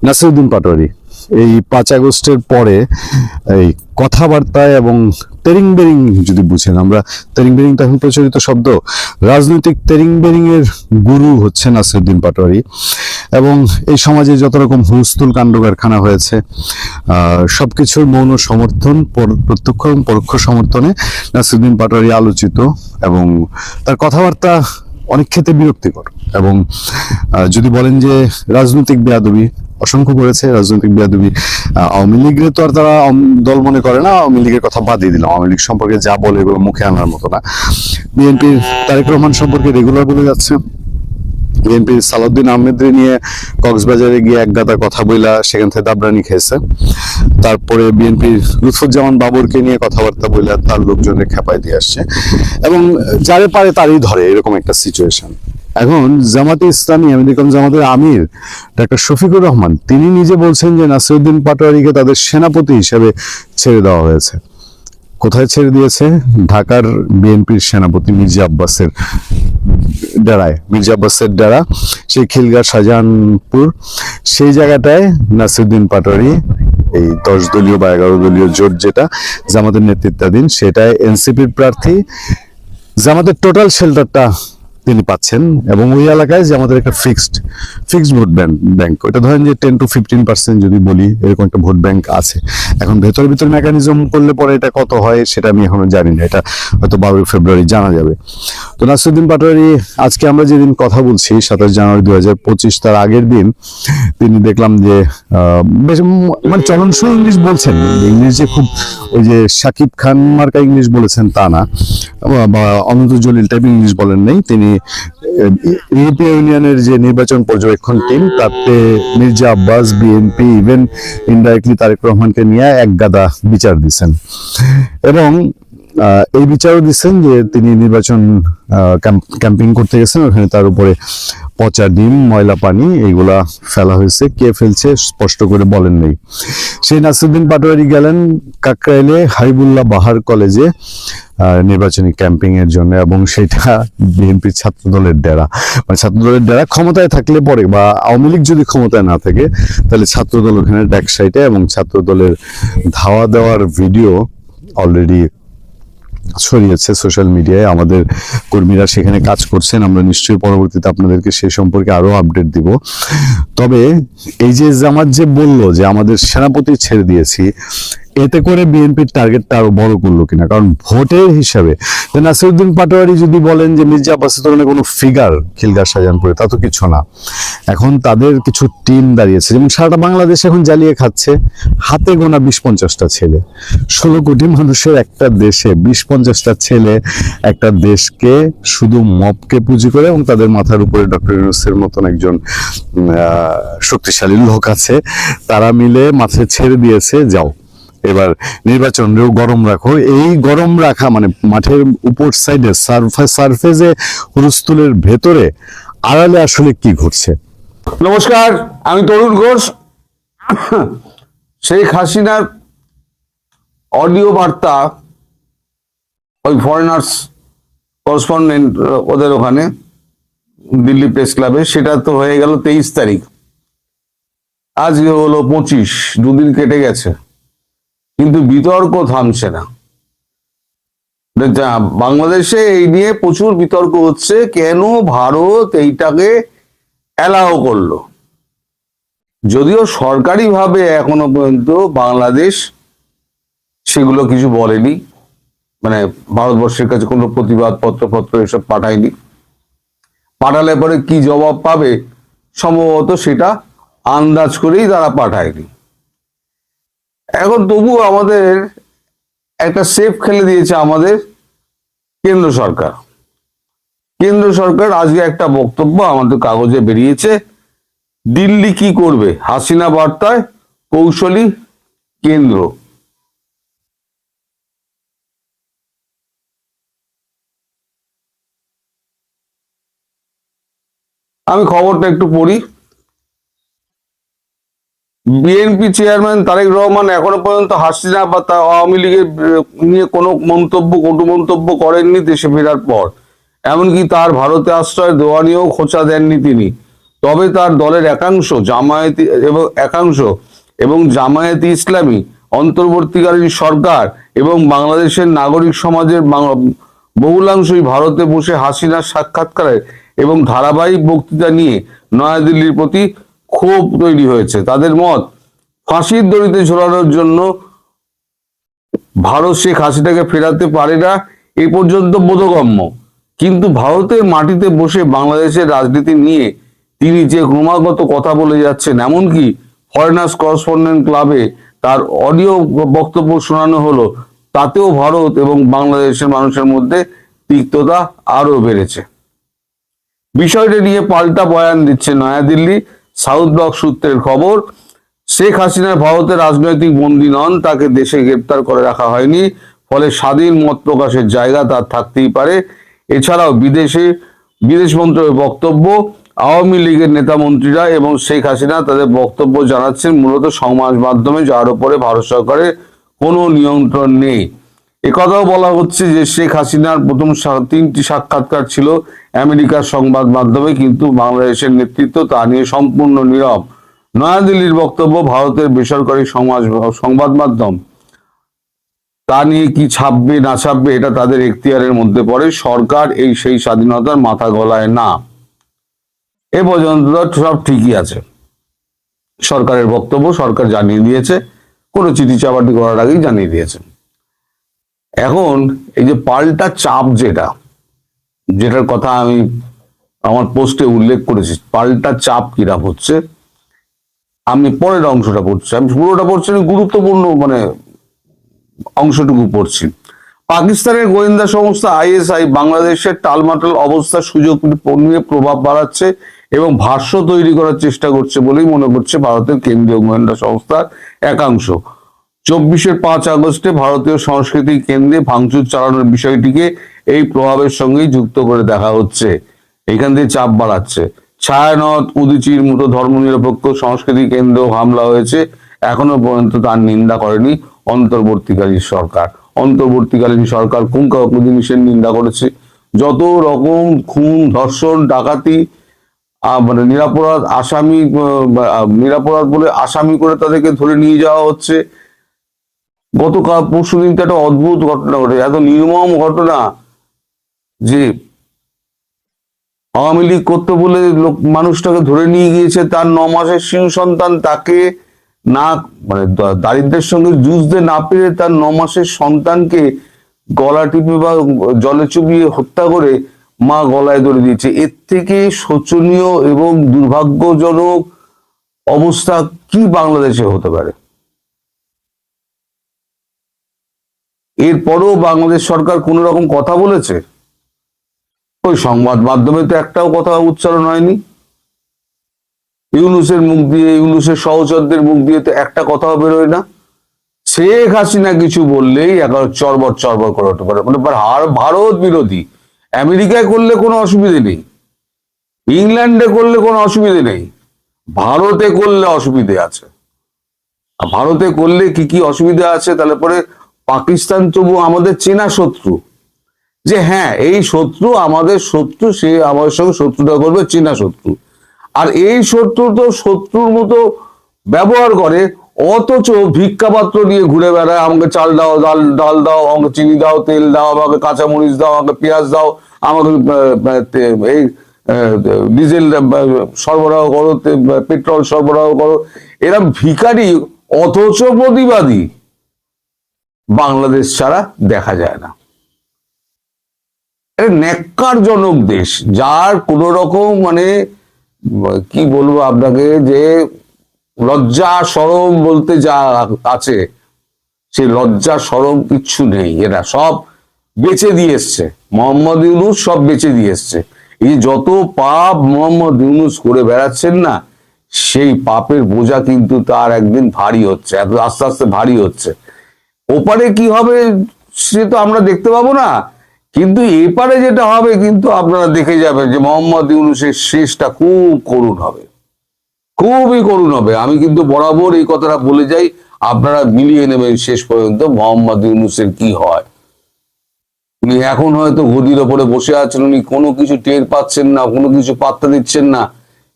নাসিরউদ্দিন পাটোয়ারি এই ৫ আগস্টের পরে এই কথাবার্তায় এবং তেরিং বেরিং যদি বুঝেন, আমরা তেরিং বেরিংটা এখন প্রচলিত শব্দ, রাজনৈতিক তেরিং বেরিং এর গুরু হচ্ছে নাসিরউদ্দিন পাটোয়ারি। এবং এই সমাজে যত রকম হুলস্থুল কাণ্ড কারখানা হয়েছে সবকিছুর মৌন সমর্থন, প্রত্যক্ষ এবং পরোক্ষ সমর্থনে নাসিরউদ্দিন পাটোয়ারি আলোচিত। এবং তার কথাবার্তা অনেক ক্ষেত্রে বিরক্তিকর। এবং যদি বলেন যে রাজনৈতিক বেয়াদবি অসংখ্য করেছে, রাজনৈতিক বেয়াদবি আওয়ামী লীগের তো আর তারা দল মনে করে না, আওয়ামী লীগের কথা বাদই দিলাম, আওয়ামী লীগ সম্পর্কে যা বলে এগুলো মুখে আনার মতো না। বিএনপির তারেক রহমান সম্পর্কে রেগুলার বলে যাচ্ছে, বিএনপির সালাউদ্দিন আহমেদরে নিয়ে কক্সবাজারে গিয়ে এক গাদা কথা বইলা সেখান থেকে দাবরানি খেয়েছে। তারপরে বিএনপির লুৎফুজ্জামান বাবরকে নিয়ে কথাবার্তা বইলা তার লোকজনের খেপায় দিয়ে আসছে এবং যারে পারে তারই ধরে, এরকম একটা সিচুয়েশন। এখন জামাতে ইসলামী আমেরিকান জামাতের আমির ডাক্তার শফিকুর রহমান তিনি নিজে বলছেন যে নাসিরউদ্দিন পাটোয়ারিকে তাদের সেনাপতি হিসেবে ছেড়ে দেওয়া হয়েছে। কোথায় ছেড়ে দিয়েছে? ঢাকার বিএনপির সেনাপতি মির্জা আব্বাসের ডেরায়, মির্জা আব্বাসের ডেরা, সেই খিলগাঁও শাহজাহানপুর, সেই জায়গাটায় নাসিরউদ্দিন পাটোয়ারি এই 10 দলীয় বা 11 দলীয় জোট যেটা জামাতের নেতৃত্বাধীন, সেটায় এনসিপির প্রার্থী। জামাতের টোটাল শেল্টারটা তিনি পাচ্ছেন এবং ওই এলাকায় যে আমাদের একটা ফিক্সড ভোট ব্যাংক, ওটা ধরেন যে 10 to 15% যদি বলি, এরকম একটা ভোট ব্যাংক আছে। এখন ভেতর মেকানিজম করলে পরে এটা কত হয় সেটা আমি এখনো জানি না, এটা হয়তো 12 ফেব্রুয়ারি জানা যাবে। তো নাসিরউদ্দিন পাটোয়ারি আজকে আমরা যেদিন কথা বলছি 27 জানুয়ারি 2025, তার আগের দিন তিনি দেখলাম যে বেশ মানে চলনসই ইংলিশ বলছেন। ইংলিশ যে খুব ওই যে শাকিব খান মার্কা ইংলিশ বলেছেন তা না, বা অনন্ত জলিল টাইপ ইংলিশ বলেন নাই তিনি। ইউরোপীয় ইউনিয়নের যে নির্বাচন পর্যবেক্ষণ টিম, তাতে মির্জা আব্বাস, বিএনপি, ইভেন ইনডাইরেক্টলি তারেক রহমানকে নিয়ে এক গাদা বিচার দিচ্ছেন। এবং এই বিচারও দিচ্ছেন যে তিনি নির্বাচন ক্যাম্পিং করতে গেছেন, ওখানে তার উপরে পচা ডিম, ময়লা পানি এইগুলা ফেলা হয়েছে, কে ফেলছে স্পষ্ট করে বলেন নেই। সেই নাসিরউদ্দিন পাটোয়ারি গেলেন কাকরাইলে হাবিবুল্লাহ বাহার কলেজে নির্বাচনী ক্যাম্পিং এর জন্য, এবং সেটা বিএনপির ছাত্রদলের ডেরা। মানে ছাত্রদলের ডেরা ক্ষমতায় থাকলে পরে বা আওয়ামী লীগ যদি ক্ষমতায় না থাকে তাহলে ছাত্রদল ওখানে ড্যাক সাইটে, এবং ছাত্রদলের ধাওয়া দেওয়ার ভিডিও অলরেডি ছড়িয়েছে সোশ্যাল মিডিয়ায়। আমাদের কর্মীরা সেখানে কাজ করছেন, আমরা নিশ্চয়ই পরবর্তীতে আপনাদেরকে সে সম্পর্কে আরো আপডেট দিব। তবে এই যে জামাত যে বললো যে আমাদের সেনাপতি ছেড়ে দিয়েছি, এতে করে বিএনপির টার্গেটটা আরো বড় করলো কিনা? কারণ ভোটের হিসাবে নাসিরউদ্দিন পাটোয়ারি যদি বলেন যে মির্জা আব্বাসের তুলনায় কোনো ফিগার খিলগাঁও শাহজাহানপুরে, তা তো কিছু না। এখন তাদের কিছু টিম দাঁড়িয়েছে, যেমন সারাটা বাংলাদেশ এখন জ্বালিয়ে খাচ্ছে হাতে গোনা 20-50টা ছেলে। 16 কোটি মানুষের একটা দেশে 20-50টা ছেলে একটা দেশকে শুধু মবকে পুঁজি করে, এবং তাদের মাথার উপরে ডক্টর ইউনূসের মতন একজন শক্তিশালী লোক আছে, তারা মিলে মাথায় ছেড়ে দিয়েছে, যাও এবার নির্বাচনও গরম রাখো। এই গরম রাখা মানে মাঠের উপর সাইডে সারফেসে হুলস্থুলের ভেতরে আড়ালে আসলে কি ঘটছে। নমস্কার, আমি তরুণ ঘোষ। শেখ হাসিনার অডিও বার্তা ওই ফরেনার্স করেসপন্ডেন্ট ওদের ওখানে দিল্লি প্রেস ক্লাবে, সেটা তো হয়ে গেল 23 তারিখ, আজকে হলো 25, দুদিন কেটে গেছে, কিন্তু বিতর্ক থামছে না। বাংলাদেশে এই নিয়ে প্রচুর বিতর্ক হচ্ছে, কেন ভারত এইটাকে অ্যালাউ করলো। যদিও সরকারিভাবে এখনো পর্যন্ত বাংলাদেশ সেগুলো কিছু বলেনি, মানে ভারতবর্ষের কাছে কোনো প্রতিবাদ পত্র এসব পাঠায়নি। পাঠালে পরে কি জবাব পাবে সম্ভবত সেটা আন্দাজ করেই তারা পাঠায়নি। এখন তবু আমাদের একটা সেফ খেলে দিয়েছে আমাদের কেন্দ্র সরকার। কেন্দ্র সরকার আজকে একটা বক্তব্য আমাদের কাগজে বেরিয়েছে, দিল্লি কি করবে, হাসিনা বার্তায় কৌশলী কেন্দ্র। আমি খবরটা একটু পড়ি। বিএনপি চেয়ারম্যান তারেক রহমান এখনো পর্যন্ত হাসিনা বা আওয়ামী লীগের নিয়ে কোনো কটু মন্তব্য করেননি দেশে ফেরার পর। এমনকি তার ভারতে আশ্রয় দেওয়া নিয়েও খোঁচা দেননি তিনি। তবে তার দলের একাংশ এবং জামায়াতে ইসলামী, অন্তর্বর্তীকালীন সরকার এবং বাংলাদেশের নাগরিক সমাজের বহুলাংশই ভারতে বসে হাসিনার সাক্ষাৎকারে এবং ধারাবাহিক বক্তৃতা নিয়ে নয়াদিল্লির প্রতি ক্ষোভ তৈরি হয়েছে। তাদের মত, ফাঁসির দড়িতে ঝোলানোর জন্য ভারত শেখ হাসিনাকে ফেরাতে পারে না এ পর্যন্ত বোধগম্য, কিন্তু ভারতের মাটিতে বসে বাংলাদেশের রাজনীতি নিয়ে তিনি যে ক্রমাগত কথা বলে যাচ্ছেন, এমনকি ফরেনার্স করেসপন্ডেন্ট ক্লাবে তার অডিও বক্তব্য শোনানো হলো, তাতেও ভারত এবং বাংলাদেশের মানুষের মধ্যে তিক্ততা আরো বেড়েছে। বিষয়টি নিয়ে পাল্টা বয়ান দিচ্ছে নয়াদিল্লি। সাউথ ব্লক সূত্রের খবর, শেখ হাসিনা ভারতের রাজনৈতিক বন্দী নন, তাকে দেশে গ্রেপ্তার করে রাখা হয়নি, ফলে স্বাধীন মত প্রকাশের জায়গা তার থাকতেই পারে। এছাড়াও বিদেশ মন্ত্রকের বক্তব্য, আওয়ামী লীগের নেতা মন্ত্রীরা এবং শেখ হাসিনা তাদের বক্তব্য জানাচ্ছেন মূলত সমাজ মাধ্যমে, যার উপরে ভারত সরকারের কোনো নিয়ন্ত্রণ নেই। একথাও বলা হচ্ছে যে শেখ হাসিনার প্রথম 3টি সাক্ষাৎকার ছিল আমেরিকার সংবাদ মাধ্যমে, কিন্তু বাংলাদেশের নেতৃত্ব তা নিয়ে সম্পূর্ণ নীরব। নয়াদিল্লির বক্তব্য, ভারতের বেসরকারি সংবাদ মাধ্যম তা নিয়ে কি ছাপবে না ছাপবে এটা তাদের এখতিয়ারের মধ্যে পড়ে, সরকার সেই স্বাধীনতার মাথা গলায় না। এ পর্যন্ত সব ঠিকই আছে, সরকারের বক্তব্য সরকার জানিয়ে দিয়েছে, কোনো চিঠি চাপাটি করার আগেই জানিয়ে দিয়েছে। এখন এই যে পাল্টা চাপ, যেটার কথা আমি আমার পোস্টে উল্লেখ করেছি, পাল্টা চাপ কিরাম হচ্ছে, আমি পরের অংশটা পড়ছি, আমি পুরোটা পড়ছি, গুরুত্বপূর্ণ অংশটুকু পড়ছি। পাকিস্তানের গোয়েন্দা সংস্থা ISI বাংলাদেশের টালমাটাল অবস্থার সুযোগ নিয়ে প্রভাব বাড়াচ্ছে এবং ভাষ্য তৈরি করার চেষ্টা করছে বলেই মনে করছে ভারতের কেন্দ্রীয় গোয়েন্দা সংস্থার একাংশ। 5 আগস্টে ভারতীয় সংস্কৃতি কেন্দ্রে ভাঙচুর চালানোর বিষয়টিকে এই প্রভাবের সঙ্গেই যুক্ত করে দেখা হচ্ছে, এখান দিয়ে চাপ বাড়াচ্ছে। ছায়ানট, উদীচীর মতো ধর্মনিরপেক্ষ সংস্কৃতি কেন্দ্র হামলা হয়েছে, এখনো পর্যন্ত তার নিন্দা করেনি অন্তর্বর্তীকালীন সরকার। অন্তর্বর্তীকালীন সরকার পুঙ্খানুপুঙ্খ জিনিসের নিন্দা করেছে, যত রকম খুন, ধর্ষণ, ডাকাতি, নিরাপরাধ বলে আসামি করে তাদেরকে ধরে নিয়ে যাওয়া হচ্ছে। গতকাল পরশুদিন তো একটা অদ্ভুত ঘটনা ঘটে, এত নির্মম ঘটনা যে আওয়ামী লীগ করতে বলে মানুষটাকে ধরে নিয়ে গিয়েছে, তার 9 মাসের শিশু সন্তান, তাকে না দারিদ্রের সঙ্গে যুঝতে না পেরে তার 9 মাসের সন্তানকে গলা টিপে বা জলে চুবিয়ে হত্যা করে মা গলায় দড়ি দিয়েছে। এর থেকে শোচনীয় এবং দুর্ভাগ্যজনক অবস্থা কি বাংলাদেশে হতে পারে? এরপরও বাংলাদেশ সরকার কোন রকম কথা বলেছে? ওই সংবাদ মাধ্যমে তো একটাও কথা উচ্চারণ হয়নি। ইউনূসের মুখ দিয়ে, ইউনূসের সহচরদের মুখ দিয়ে তো একটা কথাও বেরোয় না। শেখ হাসিনা কিছু বললেই এখন চরবর করে উঠতে পারে, মানে ভারত বিরোধী। আমেরিকায় করলে কোনো অসুবিধে নেই, ইংল্যান্ডে করলে কোনো অসুবিধে নেই, ভারতে করলে অসুবিধে আছে। ভারতে করলে কি কি অসুবিধা আছে? তাহলে পরে পাকিস্তান তবু আমাদের চেনা শত্রু, যে হ্যাঁ এই শত্রু আমাদের শত্রু, সে আমাদের সঙ্গে শত্রুতা করবে, চেনা শত্রু। আর এই শত্রু তো শত্রুর মতো ব্যবহার করে, অথচ ভিক্ষাপাত্র নিয়ে ঘুরে বেড়ায়, আমাকে চাল দাও, ডাল দাও, আমাকে চিনি দাও, তেল দাও, আমাকে কাঁচামরিচ দাও, আমাকে পেঁয়াজ দাও, আমাকে এই ডিজেল সরবরাহ করো, পেট্রোল সরবরাহ করো। এরা ভিখারি, অথচ প্রতিবাদী। বাংলাদেশ ছাড়া দেখা যায় না। ন্যাক্কারজনক দেশ, যার কোন রকম কি বলবো আপনাকে, যে লজ্জা শরম বলতে যা আছে, সেই লজ্জা শরম কিচ্ছু নেই। এরা সব বেচে দিয়ে এসছে, মোহাম্মদ ইউনূস সব বেচে দিয়ে এসছে। এই যত পাপ মোহাম্মদ ইউনূস করে বেড়াচ্ছেন না, সেই পাপের বোঝা কিন্তু তার একদিন ভারী হচ্ছে, আস্তে আস্তে ভারী হচ্ছে। ওপারে কি হবে সে তো আমরা দেখতে পাবো না, কিন্তু এপারে যেটা হবে কিন্তু আপনারা দেখে যাবেন যে মোহাম্মদ ইউনূসের শেষটা খুব করুণ হবে, খুবই করুণ হবে। আমি কিন্তু বরাবর এই কথাটা বলে যাই, আপনারা মিলিয়ে নেবেন শেষ পর্যন্ত মোহাম্মদ ইউনূসের কি হয়। উনি এখন হয়তো গদির ওপরে বসে আছেন, উনি কোনো কিছু টের পাচ্ছেন না, কোনো কিছু পাত্তা দিচ্ছেন না,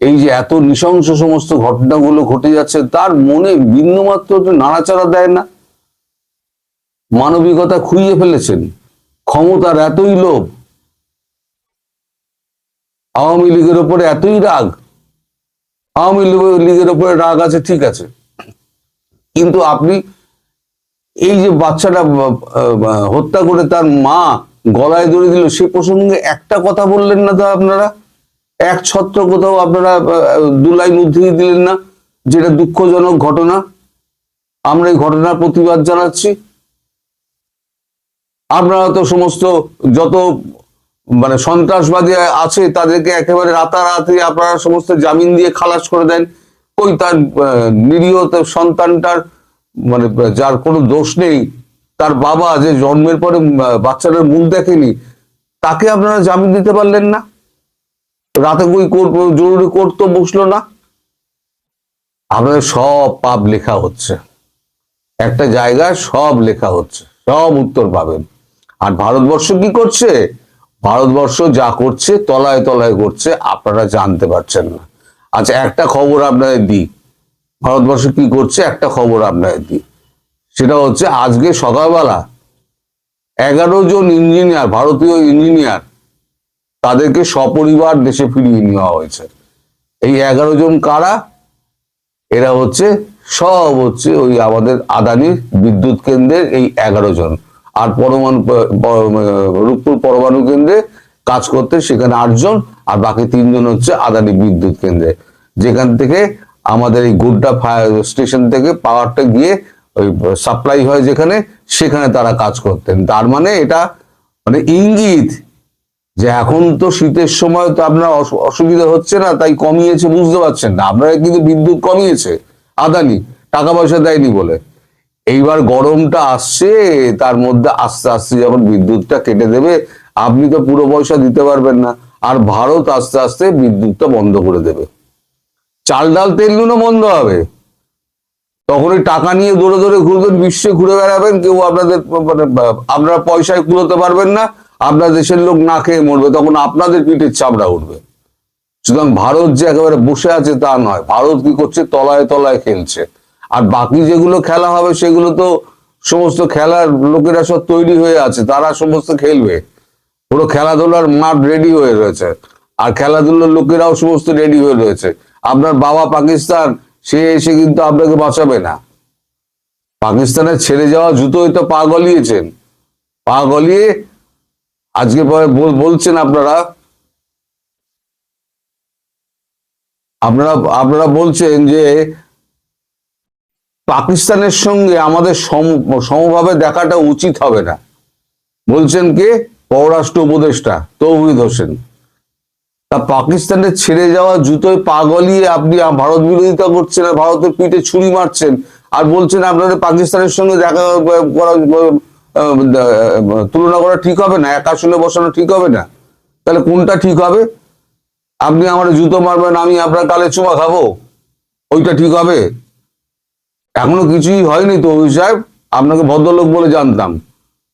এই যে এত নৃশংস সমস্ত ঘটনাগুলো ঘটে যাচ্ছে, তার মনে বিন্দুমাত্র একটু নাড়াচাড়া দেয় না? মানবিকতা খুইয়ে ফেলেছেন, ক্ষমতার এতই লোভ, আওয়ামী লীগের ওপরে এতই রাগ। আওয়ামী লীগের ওপরে রাগ আছে, ঠিক আছে, কিন্তু আপনি এই যে বাচ্চাটা হত্যা করে তার মা গলায় ধরে দিল, সে প্রসঙ্গে একটা কথা বললেন না। তা আপনারা এক ছত্র কোথাও আপনারা দু লাইন উদ্ধৃতি দিলেন না, যেটা দুঃখজনক ঘটনা। আমরা এই ঘটনার প্রতিবাদ জানাচ্ছি। আপনারা তো সমস্ত যত মানে সন্ত্রাসবাদী আছে তাদেরকে একেবারে রাতারাতি আপনারা সমস্ত জামিন দিয়ে খালাস করে দেন। কই তার নিরীহ সন্তানটার, মানে যার কোনো দোষ নেই, তার বাবা যে জন্মের পরে বাচ্চাটার মুখ দেখেনি, তাকে আপনারা জামিন দিতে পারলেন না? রাতে কই কোর্ট, জরুরি কোর্ট তো বসলো না? আপনাদের সব পাপ লেখা হচ্ছে, একটা জায়গায় সব লেখা হচ্ছে, সব উত্তর পাবেন। আর ভারতবর্ষ কি করছে? ভারতবর্ষ যা করছে তলায় তলায় করছে, আপনারা জানতে পারছেন না। আচ্ছা, একটা খবর আপনাদের দিই, ভারতবর্ষ কি করছে একটা খবর আপনাদের দিই। সেটা হচ্ছে আজকে সকালবেলা 11 জন ইঞ্জিনিয়ার, ভারতীয় ইঞ্জিনিয়ার, তাদেরকে সপরিবার দেশে ফিরিয়ে নেওয়া হয়েছে। এই 11 জন কারা? এরা হচ্ছে সব হচ্ছে ওই আমাদের আদানির বিদ্যুৎ কেন্দ্রের এই 11 জন। আর রূপপুর পরমাণু কেন্দ্রে কাজ করতে সেখানে 8 জন, আর বাকি 3 জন হচ্ছে আদানি বিদ্যুৎ কেন্দ্রে, যেখান থেকে আমাদের এই গুড্ডা ফায়ার স্টেশন থেকে পাওয়ারটা গিয়ে ওই সাপ্লাই হয় যেখানে, সেখানে তারা কাজ করতেন। তার মানে এটা মানে ইঙ্গিত যে এখন তো শীতের সময় তো আপনার অসুবিধা হচ্ছে না, তাই কমিয়েছে, বুঝতে পারছেন না? আপনারা কিন্তু বিদ্যুৎ কমিয়েছে আদানি, টাকা পয়সা দেয়নি বলে। এইবার গরমটা আসছে, তার মধ্যে আস্তে আস্তে যখন বিদ্যুৎটা কেটে দেবে, আপনি তো পুরো পয়সা দিতে পারবেন না, আর ভারত আস্তে আস্তে বিদ্যুৎটা বন্ধ করে দেবে। চাল ডাল তেল নুনও বন্ধ হবে। তখন ওই টাকা নিয়ে দৌড়ে দৌড়ে ঘুরবেন, বিশ্বে ঘুরে বেড়াবেন, কেউ আপনাদের মানে আপনারা পয়সায় কুলোতে পারবেন না, আপনার দেশের লোক না খেয়ে মরবে, তখন আপনাদের পিঠের চামড়া উঠবে। সুতরাং ভারত যে একেবারে বসে আছে তা নয়, ভারত কি করছে? তলায় তলায় খেলছে। আর বাকি যেগুলো খেলা হবে সেগুলো তো সমস্ত খেলার লোকেরা সব তৈরি হয়ে আছে, তারা সমস্ত খেলবে। পুরো খেলাধুলার মাঠ রেডি হয়ে রয়েছে, আর খেলাধুলার লোকেরাও সমস্ত রেডি হয়ে রয়েছে। আপনার বাবা পাকিস্তান, সে এসে কিন্তু আপনাকে বাঁচাবে না। পাকিস্তানের ছেড়ে যাওয়া জুতোই তো পা গলিয়েছেন, পা গলিয়ে আজকে পরে বলছেন আপনারা আপনারা আপনারা বলছেন যে পাকিস্তানের সঙ্গে আমাদের সমভাবে দেখাটা উচিত হবে না। বলছেন কে? পররাষ্ট্র উপদেষ্টা তৌহিদ হোসেন। তা পাকিস্তানের ছেড়ে যাওয়া জুতোয় পা গলিয়ে আপনি ভারত বিরোধিতা করছেন, আর ভারতের পিঠে ছুরি মারছেন, আর বলছেন আপনাদের পাকিস্তানের সঙ্গে দেখা করা, তুলনা করা ঠিক হবে না, এক আসনে বসানো ঠিক হবে না। তাহলে কোনটা ঠিক হবে? আপনি আমার জুতো মারবেন, আমি আপনার কালে চুমা খাবো, ওইটা ঠিক হবে? এখনো কিছুই হয়নি তো অভিষেক সাহেব, আপনাকে ভদ্রলোক বলে জানতাম।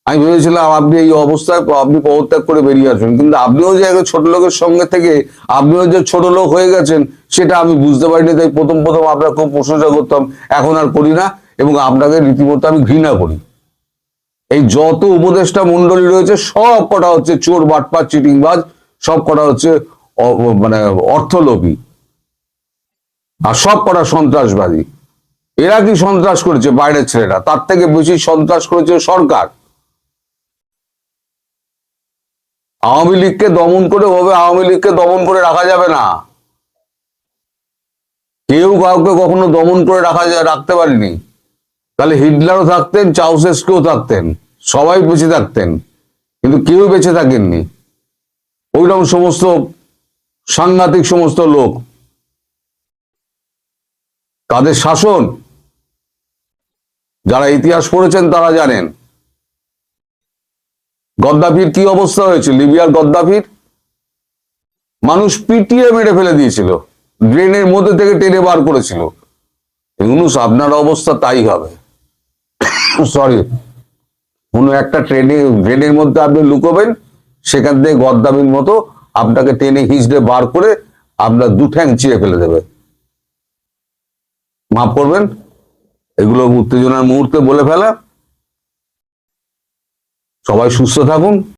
আমি ভেবেছিলাম আপনি এই অবস্থায় আপনি পদত্যাগ করে বেরিয়ে আসবেন, কিন্তু আপনিও যে এক ছোট লোকের সঙ্গে থেকে আপনিও যে ছোট লোক হয়ে গেছেন সেটা আমি বুঝতে পারিনি। তাই প্রথম আপনার খুব প্রশংসা করতাম, এখন আর করি না, এবং আপনাকে রীতিমতো আমি ঘৃণা করি। এই যত উপদেষ্টা মন্ডলী রয়েছে সব কটা হচ্ছে চোর, বাটপার, চিটিংবাজ, সব কটা হচ্ছে মানে অর্থলোভী, আর সব কটা সন্ত্রাসবাদী। এরা কি সন্ত্রাস করেছে? বাইরের ছেলেরা। তার থেকে বেশি সন্ত্রাস করেছে সরকার। আওয়ামী লীগকে দমন করে ওভাবে আওয়ামী লীগকে দমন করে রাখা যাবে না। কেউ কাউকে কখনো দমন করে রাখতে পারেনি। তাহলে হিটলারও থাকতেন, চাউসেস্কেও থাকতেন, সবাই বেঁচে থাকতেন, কিন্তু কেউ বেঁচে থাকেননি। ওইরকম সমস্ত সাংঘাতিক সমস্ত লোক, তাদের শাসন যারা ইতিহাস পড়েছেন তারা জানেন। গদ্দাফির কি অবস্থা হয়েছিল? লিবিয়ার গদ্দাফির মানুষ পিটিয়ে মেরে ফেলে দিয়েছিল, ড্রেনের মধ্যে থেকে টেনে বার করেছিল। ইউনূস, আপনার অবস্থা তাই হবে। সরি, কোনো একটা ড্রেনের মধ্যে আপনি লুকোবেন, সেখান থেকে গদ্দাফির মতো আপনাকে টেনে হিঁচড়ে বার করে আপনার দু ঠ্যাং চিড়ে ফেলে দেবে। মাফ করবেন, এগুলো উত্তেজনার মুহূর্তে বলে ফেলা। সবাই সুস্থ থাকুন।